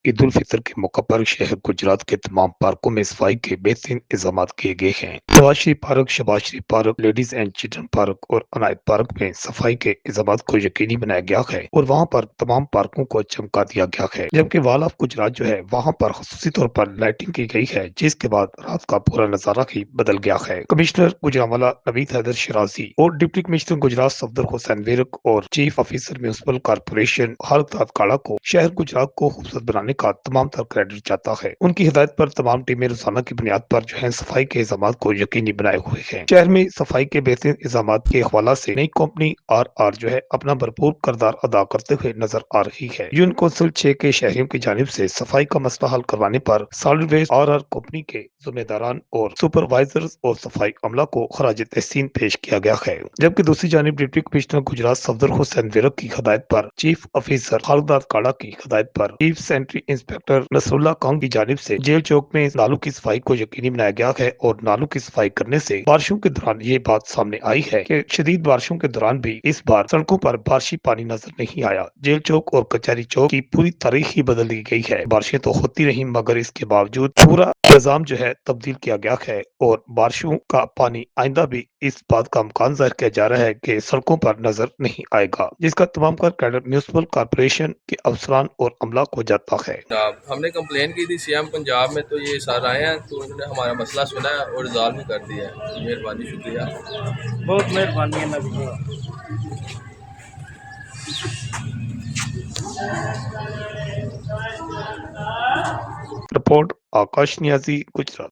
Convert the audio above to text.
ईद उल फितर के मौका पर शहर गुजरात के तमाम पार्कों में सफाई के बेहतरीन इंतजाम किए गए हैं। Nawaz Sharif park, Shahbaz Sharif park, ladies and children park और अनायत पार्क में सफाई के इंतजाम को यकीनी बनाया गया है और वहाँ पर तमाम पार्कों को चमका दिया गया है। जबकि वाल ऑफ गुजरात जो है वहाँ पर खसूसी तौर पर लाइटिंग की गई है, जिसके बाद रात का पूरा नजारा ही बदल गया है। कमिश्नर गुजरांवाला नवीद हैदर शराजी और डिप्टी कमिश्नर गुजरात सफदर हुसैन वेरक और चीफ ऑफिसर म्यूनिसिपल कॉर्पोरेशन हालत काड़ा को शहर गुजरात को खूबसूरत बनाने का तमाम तर क्रेडिट जाता है। उनकी हिदायत पर तमाम टीमें रोजाना की बुनियाद पर जो है सफाई के इंतजाम को यकीनी बनाए हुए हैं। शहर में सफाई के बेहतरीन इंतजाम के हवाला से नई कंपनी RR जो है अपना भरपूर किरदार अदा करते हुए नजर आ रही है। यून कौंसिल 6 के शहरियों की जानिब से सफाई का मसला हल करवाने पर सॉलिड वेस्ट RR कंपनी के जिम्मेदारान और सुपरवाइजर्स और सफाई अमला को खराज तहसीन पेश किया गया है। जबकि दूसरी जानिब डिप्टी कमिश्नर गुजरात सफदर हुसैन वेरक की हिदायत पर चीफ ऑफिसर खालदार काड़ा की हिदायत पर chief sanitary inspector Nasrullah Khan की जानिब से जेल चौक में नालों की सफाई को यकीनी बनाया गया है और नालों की सफाई करने से बारिशों के दौरान ये बात सामने आई है कि शदीद बारिशों के दौरान भी इस बार सड़कों पर बारिशी पानी नजर नहीं आया। जेल चौक और कचहरी चौक की पूरी तारीख ही बदल दी गई है। बारिशें तो होती रही मगर इसके बावजूद पूरा निजाम जो है तब्दील किया गया है और बारिशों का पानी आइंदा भी इस बात का इम्कान जाहिर किया जा रहा है कि सड़कों पर नजर नहीं आएगा, जिसका तमाम का क्रेडिट म्यूनिसिपल कॉर्पोरेशन के अफसरान और अमला को जाता है। हमने कंप्लेन की थी सीएम पंजाब में, तो ये सर आए हैं तो उन्होंने हमारा मसला सुना है और रिजॉल्व भी कर दिया है। मेहरबानी, शुक्रिया, बहुत मेहरबानी है नबी। रिपोर्ट आकाश नियाजी, गुजरात।